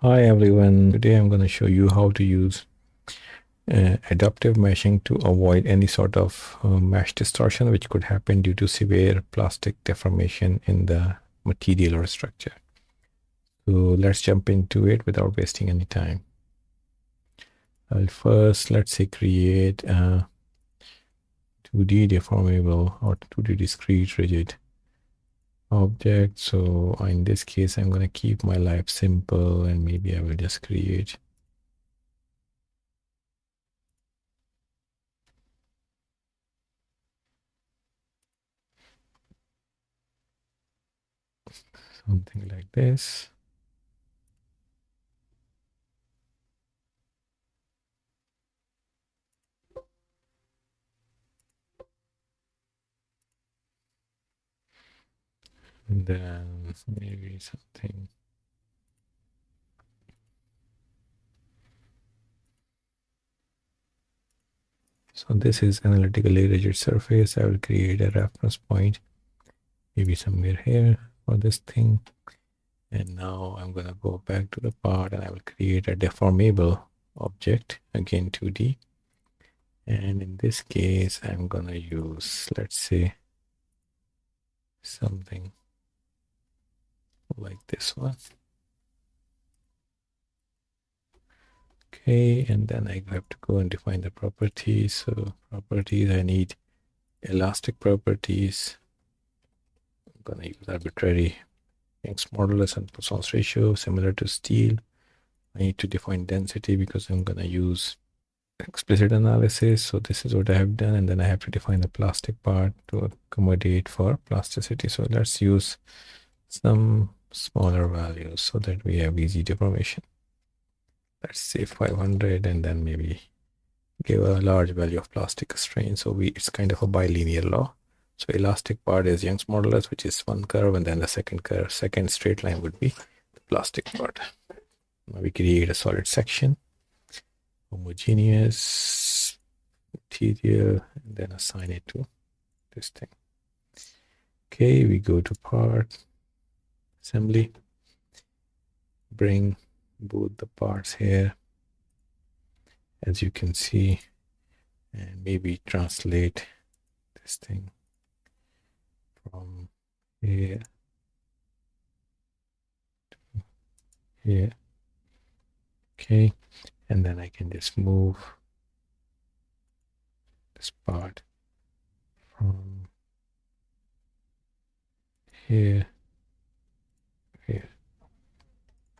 Hi everyone, today I'm going to show you how to use adaptive meshing to avoid any sort of mesh distortion which could happen due to severe plastic deformation in the material or structure. So let's jump into it without wasting any time. First, let's say create a 2D deformable or 2D discrete rigid object. So in this case, I'm going to keep my life simple and maybe I will just create something like this. And then maybe something. So this is analytically rigid surface. I will create a reference point, maybe somewhere here for this thing. And now I'm going to go back to the part and I will create a deformable object, again 2D. And in this case, I'm going to use, let's say, something like this one. Okay, and then I have to go and define the properties. So properties, I need elastic properties. I'm going to use arbitrary Young's modulus and Poisson's ratio, similar to steel. I need to define density because I'm going to use explicit analysis. So this is what I have done. And then I have to define the plastic part to accommodate for plasticity. So let's use some smaller values so that we have easy deformation. Let's say 500 and then maybe give a large value of plastic strain. So it's kind of a bilinear law. So elastic part is Young's modulus, which is one curve, and then the second curve, second straight line would be the plastic part. Now we create a solid section, homogeneous material, and then assign it to this thing. Okay, we go to part, assembly, bring both the parts here, as you can see, and maybe translate this thing from here to here. Okay, and then I can just move this part from here to here.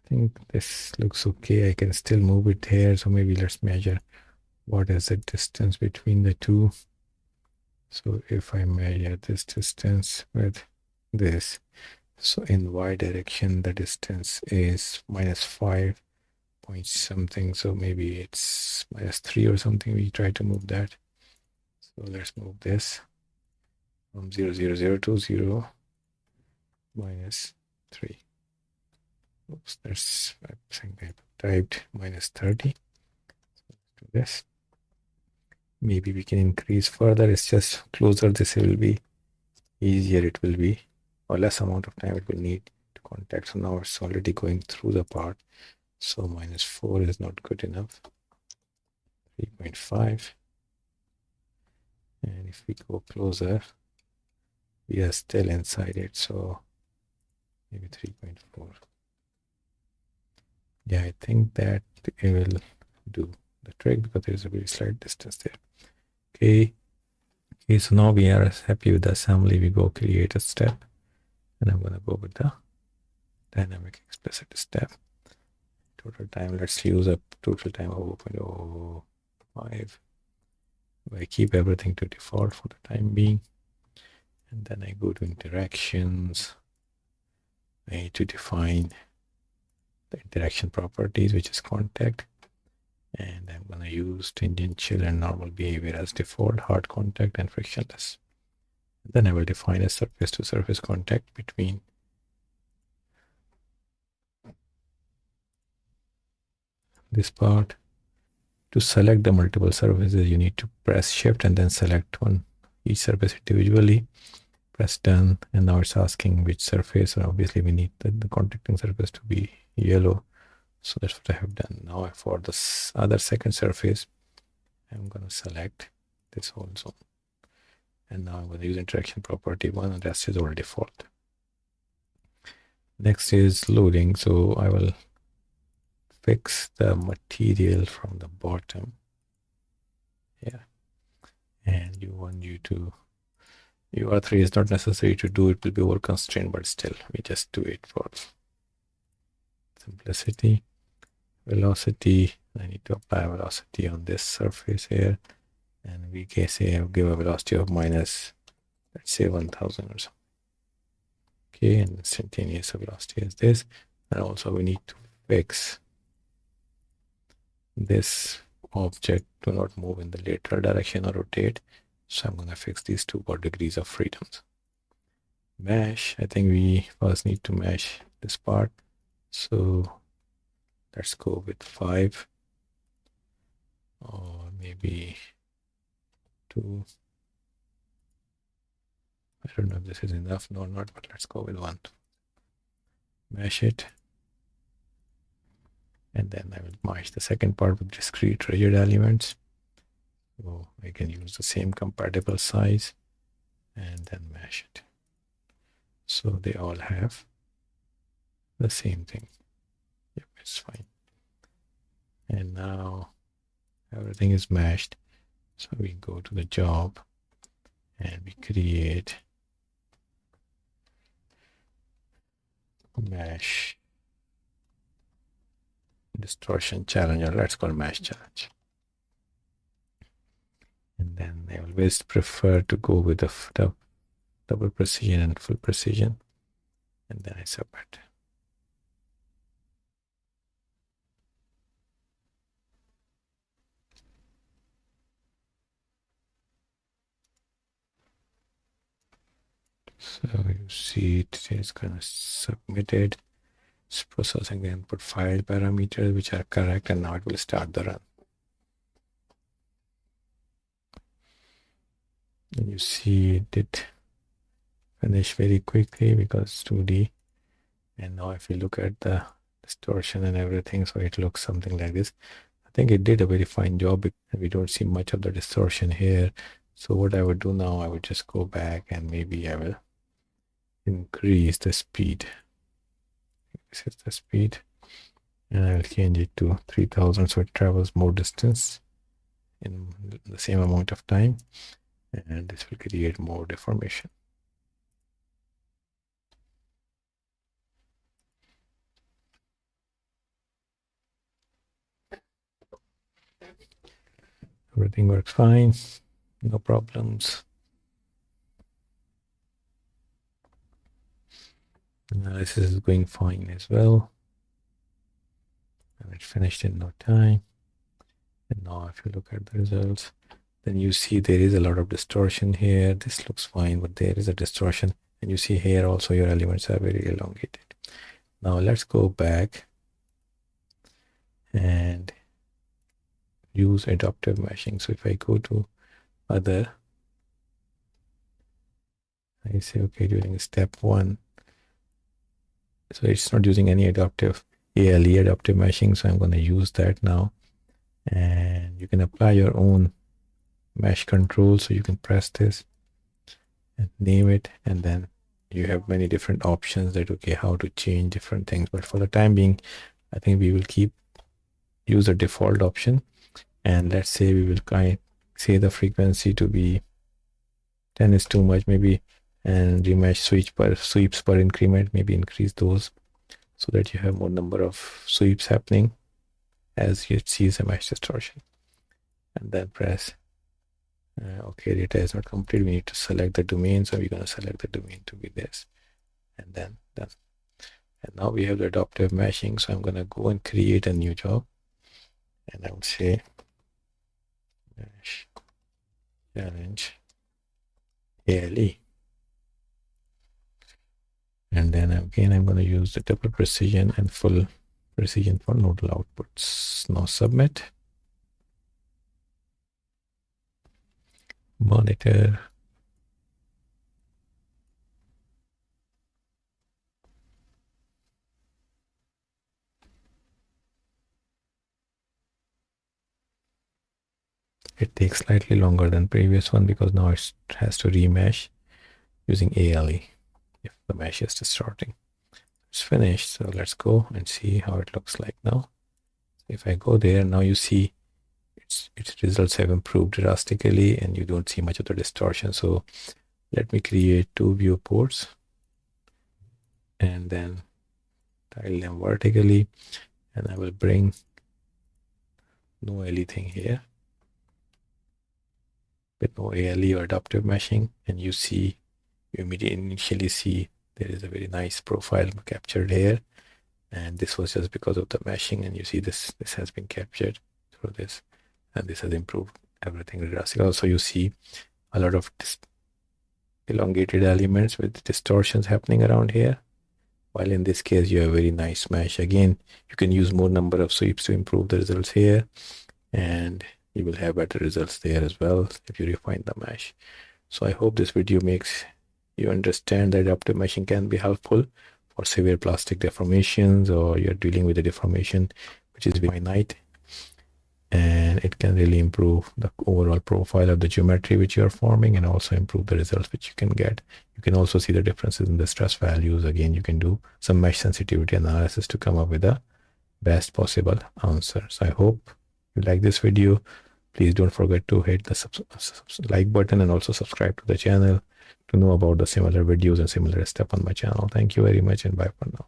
I think this looks okay. I can still move it here. So maybe let's measure what is the distance between the two. So if I measure this distance with this, so in y direction, the distance is -5 point something. So maybe it's -3 or something. We try to move that. So let's move this from 0, 0, 0 to 0, -3. Oops, that's, I think I typed -30. So let's do this. Maybe we can increase further. It's just closer this will be, easier it will be, or less amount of time it will need to contact. So now it's already going through the part. So -4 is not good enough. 3.5. And if we go closer, we are still inside it. So maybe 3.4. Yeah, I think that it will do the trick because there's a very slight distance there. Okay. Okay, so now we are happy with the assembly. We go create a step, and I'm going to go with the dynamic explicit step. Total time, let's use a total time of 0.05. I keep everything to default for the time being. And then I go to interactions. I need to define the interaction properties, which is contact. And I'm going to use tangential and normal behavior as default, hard contact and frictionless. And then I will define a surface to surface contact between this part. To select the multiple surfaces, you need to press shift and then select one, each surface individually. Press done, and now it's asking which surface. So obviously we need the contacting surface to be yellow. So that's what I have done. Now for this other second surface, I'm going to select this whole zone. And now I'm going to use interaction property 1, and the rest is all default. Next is loading. So I will fix the material from the bottom. Yeah. And UR3 is not necessary to do, it will be over constrained, but still we just do it for simplicity. Velocity, I need to apply velocity on this surface here, and we can say give a velocity of minus, let's say 1000 or something. Okay, and instantaneous velocity is this. And also we need to fix this object to not move in the lateral direction or rotate. So I'm going to fix these two for degrees of freedoms. Mesh, I think we first need to mesh this part. So let's go with 5 or maybe 2. I don't know if this is enough or not, but let's go with 1. Mesh it. And then I will mesh the second part with discrete rigid elements. So I can use the same compatible size and then mesh it. So they all have the same thing. Yep, it's fine. And now everything is meshed. So we go to the job and we create mesh distortion challenge, or let's call mesh challenge. And then I always prefer to go with the double precision and full precision. And then I submit. So you see it is kind of submitted. It's processing the input file parameters which are correct, and now it will start the run. And you see it did finish very quickly because it's 2D. And now if you look at the distortion and everything, so it looks something like this. I think it did a very fine job, and we don't see much of the distortion here. So what I would do now, I would just go back and maybe I will increase the speed. This is the speed, and I'll change it to 3000 so it travels more distance in the same amount of time, and this will create more deformation. Everything works fine, no problems. Analysis is going fine as well, and it finished in no time. And now if you look at the results, then you see there is a lot of distortion here. This looks fine, but there is a distortion. And you see here also your elements are very elongated. Now let's go back and use adaptive meshing. So if I go to other, I say, okay, during step 1, so it's not using any adaptive ALE, adaptive meshing. So I'm going to use that now. And you can apply your own mesh control. So you can press this and name it, and then you have many different options that, okay, how to change different things. But for the time being, I think we will use the default option. And let's say we will say the frequency to be 10 is too much maybe, and remesh sweeps per increment, maybe increase those so that you have more number of sweeps happening as you see the mesh distortion. And then press okay, data is not complete. We need to select the domain, so we're going to select the domain to be this, and then done. And now we have the adaptive meshing. So I'm going to go and create a new job, and I would say mesh challenge ALE. And then again, I'm going to use the double precision and full precision for nodal outputs. Now submit. Monitor. It takes slightly longer than previous one because now it has to remesh using ALE if the mesh is distorting. It's finished, so let's go and see how it looks like now. If I go there, now you see its results have improved drastically and you don't see much of the distortion. So let me create two viewports and then tile them vertically, and I will bring no anything here with no ALE or adaptive meshing, and you immediately initially see there is a very nice profile captured here, and this was just because of the meshing, and you see this has been captured through this, and this has improved everything drastically. Also you see a lot of elongated elements with distortions happening around here, while in this case you have a very nice mesh. Again, you can use more number of sweeps to improve the results here, and you will have better results there as well if you refine the mesh. So I hope this video makes you understand that adaptive meshing can be helpful for severe plastic deformations, or you're dealing with a deformation which is finite, and it can really improve the overall profile of the geometry which you are forming and also improve the results which you can get. You can also see the differences in the stress values. Again, you can do some mesh sensitivity analysis to come up with the best possible answer. So I hope you like this video. Please don't forget to hit the like button and also subscribe to the channel to know about the similar videos and similar stuff on my channel. Thank you very much, and bye for now.